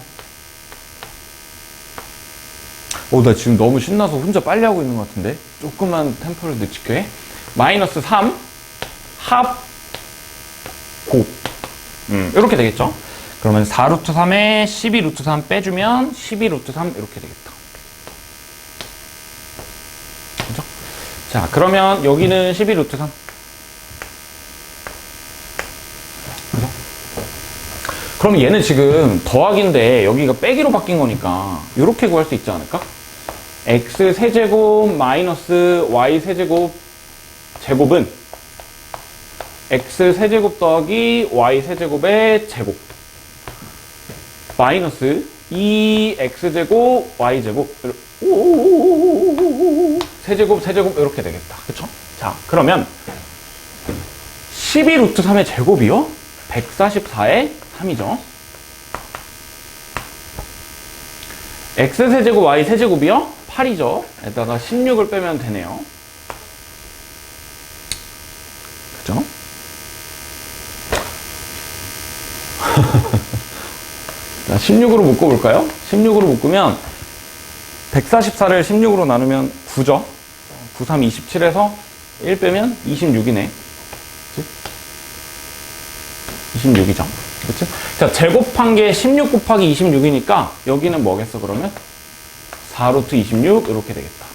나 지금 너무 신나서 혼자 빨리 하고 있는 것 같은데 조금만 템포를 늦출게. 마이너스 3 합 곱 이렇게 되겠죠. 그러면 4루트 3에 12루트 3 빼주면 12루트 3 이렇게 되겠다. 그죠? 자 그러면 여기는 12루트 3 그죠? 그럼 얘는 지금 더하기인데 여기가 빼기로 바뀐 거니까 이렇게 구할 수 있지 않을까? x 세제곱 마이너스 y 세제곱 제곱은 x 세제곱 더하기 y 세제곱의 제곱 마이너스 2x제곱 y제곱 세제곱 이렇게 되겠다. 그쵸? 자 그러면 12루트 3의 제곱이요? 144의 3이죠. x세제곱 y세제곱이요? 8이죠. 에다가 16을 빼면 되네요. 그죠? 자, 16으로 묶어볼까요? 16으로 묶으면 144를 16으로 나누면 9죠. 9, 3, 27에서 1 빼면 26이네. 그치? 26이죠. 그치? 자, 제곱한 게 16 곱하기 26이니까 여기는 뭐겠어, 그러면? 4루트 26 이렇게 되겠다.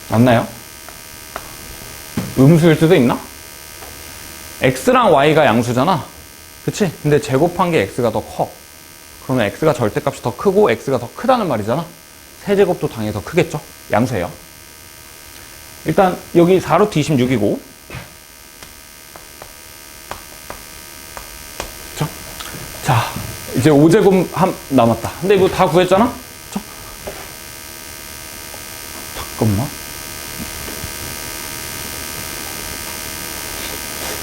맞나요? 음수일 수도 있나? x랑 y가 양수잖아. 그치? 근데 제곱한 게 x가 더 커. 그러면 x가 절대값이 더 크고 x가 더 크다는 말이잖아. 세제곱도 당연히 더 크겠죠? 양수예요. 일단 여기 4루트 26이고 그쵸? 자 이제 5제곱 남았다. 근데 이거 다 구했잖아? 그쵸? 잠깐만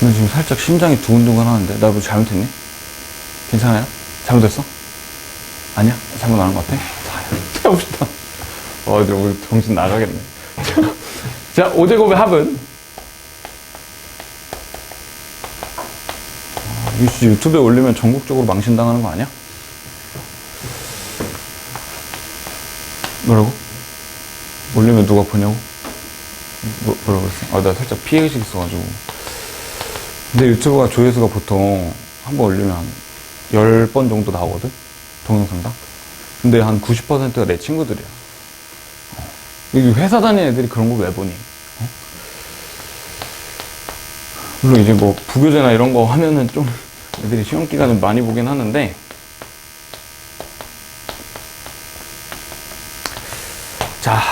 나 지금 살짝 심장이 두근두근 하는데 나 뭐 잘못했니? 괜찮아요? 잘못했어? 아니야? 잘못 안 한 것 같아? 자, 해봅시다. 오늘 정신 나가겠네. 자, 5제곱의 합은 이거 유튜브에 올리면 전국적으로 망신당하는 거 아니야? 뭐라고? 올리면 누가 보냐고? 뭐라고 그랬어? 아, 나 살짝 피해의식 있어가지고. 근데 유튜브가 조회수가 보통 한 번 올리면 한 10번 정도 나오거든? 동영상당? 근데 한 90%가 내 친구들이야. 여기 회사 다니는 애들이 그런 거 왜 보니? 물론 이제 뭐 부교재나 이런 거 하면은 좀 애들이 시험 기간은 많이 보긴 하는데, 자,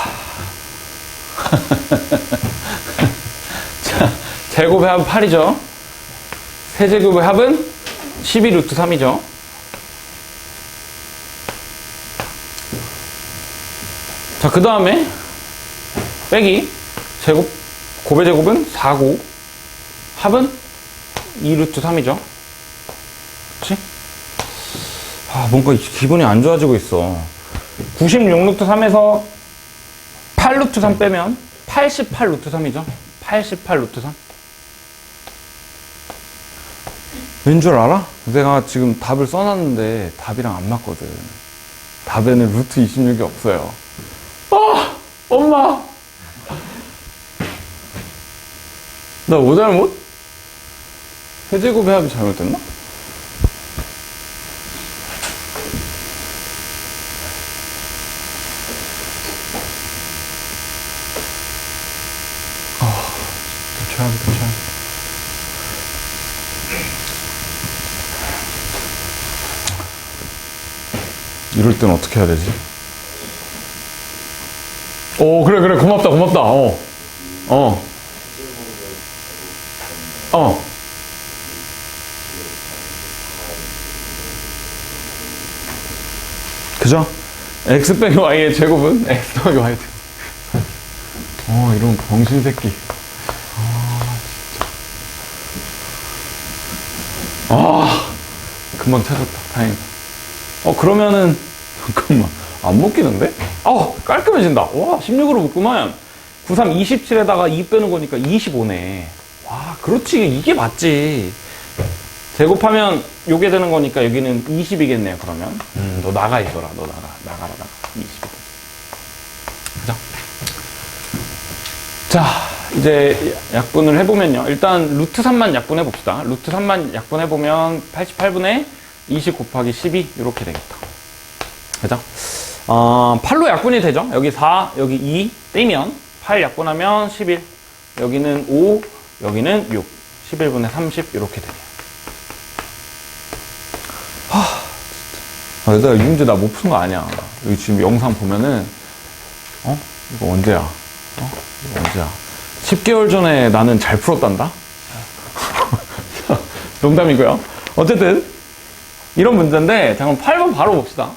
자, 제곱의 합은 8이죠. 세제곱의 합은 12 루트 3이죠. 자, 그 다음에 빼기 제곱, 곱의 제곱은 4고 합은 2 루트 3이죠. 그치? 아, 뭔가 기분이 안 좋아지고 있어. 96 루트 3에서 8 루트 3 빼면 88 루트 3이죠. 88 루트 3. 왠 줄 알아? 내가 지금 답을 써놨는데 답이랑 안 맞거든. 답에는 루트 26이 없어요. 아! 엄마! 나 뭐 잘못? 세제곱의 합이 잘못됐나? 최악이다. 이럴 땐 어떻게 해야 되지? 오, 그래. 고맙다. 그죠? x 빼기 y의 제곱은 x 더하기 y 제곱. 이런 병신 새끼. 금방 찾았다. 다행이다. 그러면은, 잠깐만. 안 묶이는데? 깔끔해진다. 와, 16으로 묶으면 93, 27에다가 2 빼는 거니까 25네. 와, 그렇지. 이게 맞지. 제곱하면 요게 되는 거니까 여기는 20이겠네요, 그러면. 너 나가 있어라. 너 나가라. 20. 그죠? 자, 이제 약분을 해보면요. 일단 루트 3만 약분해 봅시다. 루트 3만 약분해 보면 88분의 20 곱하기 12 이렇게 되겠다. 그죠? 8로 약분이 되죠. 여기 4, 여기 2 떼면 8 약분하면 11. 여기는 5, 여기는 6. 11분의 30 이렇게 되네요. 내가 이 문제 나 못 푼 거 아니야. 여기 지금 영상 보면은 이거 언제야? 이거 언제야? 10개월 전에 나는 잘 풀었단다? 농담이고요. 어쨌든 이런 문제인데 잠깐 8번 바로 봅시다.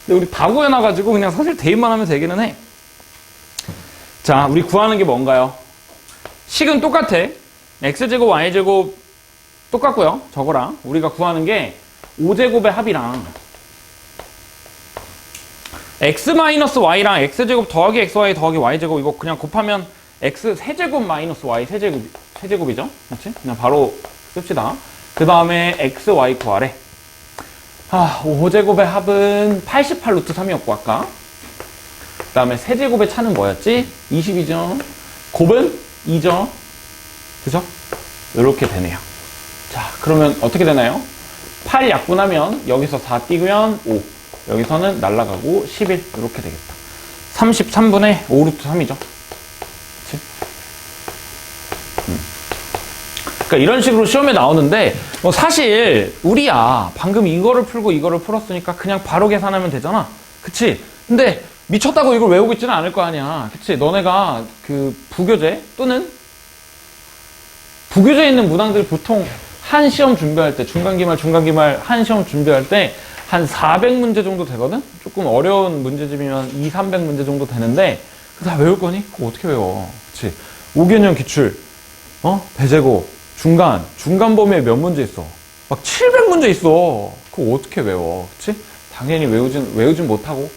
근데 우리 다 구해놔가지고 그냥 사실 대입만 하면 되기는 해. 자, 우리 구하는 게 뭔가요? 식은 똑같아. x제곱, y제곱 똑같고요. 저거랑 우리가 구하는 게 5제곱의 합이랑 x-y랑 x제곱 더하기 xy 더하기 y제곱 이거 그냥 곱하면 x 세제곱 마이너스 y 세제곱이죠? 그렇지? 그냥 바로 씁시다. 그 다음에 x, y 구하래. 5제곱의 합은 88 루트 3이었고 아까. 그 다음에 세제곱의 차는 뭐였지? 20이죠. 곱은 2죠. 그죠? 이렇게 되네요. 자, 그러면 어떻게 되나요? 8 약분하면 여기서 4 띄면 5. 여기서는 날라가고 11 이렇게 되겠다. 33분의 5 루트 3이죠. 그치? 그러니까 이런 식으로 시험에 나오는데 뭐 사실 우리야 방금 이거를 풀고 이거를 풀었으니까 그냥 바로 계산하면 되잖아. 그치? 근데 미쳤다고 이걸 외우고 있지는 않을 거 아니야. 그치? 너네가 그 부교재 또는 부교재에 있는 문항들 보통 한 시험 준비할 때 중간기말 한 시험 준비할 때 한 400문제 정도 되거든? 조금 어려운 문제집이면 2, 300문제 정도 되는데 그거 다 외울 거니? 그거 어떻게 외워? 그치? 5개년 기출, 대제곱, 중간 범위에 몇 문제 있어? 막 700문제 있어. 그거 어떻게 외워? 그치? 당연히 외우진 못하고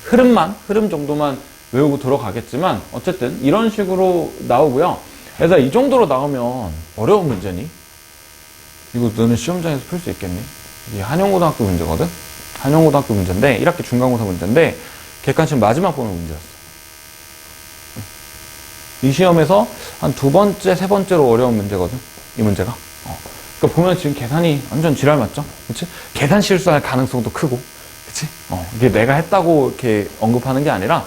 흐름 정도만 외우고 들어가겠지만 어쨌든 이런 식으로 나오고요. 그래서 이 정도로 나오면 어려운 문제니? 이거 너는 시험장에서 풀 수 있겠니? 이게 한영고등학교 문제거든? 한영고등학교 문제인데 1학기 중간고사 문제인데 객관식 마지막 보는 문제였어. 이 시험에서 한 두 번째, 세 번째로 어려운 문제거든? 이 문제가. 그러니까 보면 지금 계산이 완전 지랄 맞죠? 그치? 계산 실수할 가능성도 크고, 그치? 이게 내가 했다고 이렇게 언급하는 게 아니라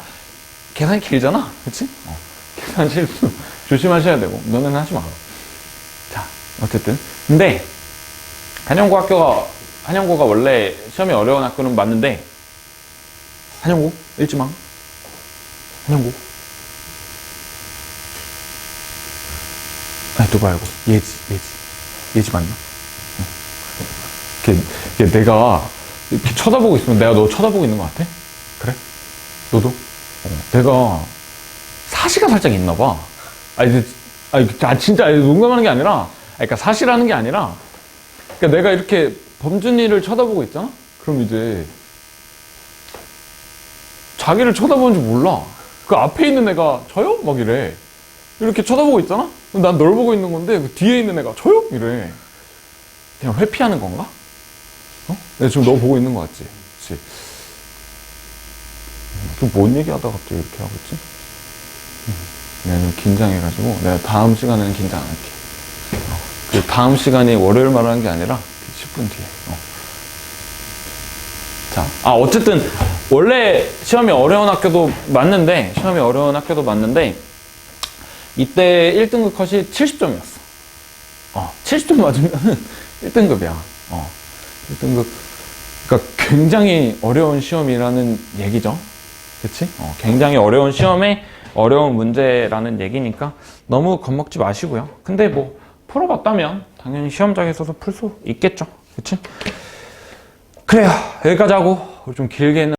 계산이 길잖아, 그치? 계산 실수 조심하셔야 되고, 너는 하지 마. 자, 어쨌든. 근데 한영고가 원래 시험이 어려운 학교는 맞는데, 한영고? 읽지마. 한영고. 아니, 또 말고. 예지 맞나? 걔 내가 이렇게 쳐다보고 있으면 내가 너 쳐다보고 있는 것 같아? 그래? 너도? 내가 사시가 살짝 있나 봐. 진짜 농담하는 게 아니라, 그러니까 사시라는 게 아니라, 그러니까 내가 이렇게 범준이를 쳐다보고 있잖아? 그럼 이제 자기를 쳐다보는 줄 몰라. 그 앞에 있는 애가 저요? 막 이래. 이렇게 쳐다보고 있잖아? 난 널 보고 있는 건데 그 뒤에 있는 애가 저요? 이래. 그냥 회피하는 건가? 내가 지금 너 보고 있는 거 같지? 그치? 또 뭔 얘기하다가 갑자기 이렇게 하고 있지? 내가 좀 긴장해가지고 내가 다음 시간에는 긴장 안 할게. 그 다음 시간이 월요일 말하는 게 아니라 10분 뒤에. 자, 어쨌든 원래 시험이 어려운 학교도 맞는데 이때 1등급 컷이 70점이었어. 70점 맞으면 1등급이야. 1등급. 그러니까 굉장히 어려운 시험이라는 얘기죠. 그치? 굉장히 어려운 시험에 어려운 문제라는 얘기니까 너무 겁먹지 마시고요. 근데 뭐 풀어봤다면 당연히 시험장에서도 풀 수 있겠죠. 그치? 그래요. 여기까지 하고 좀 길게 했는데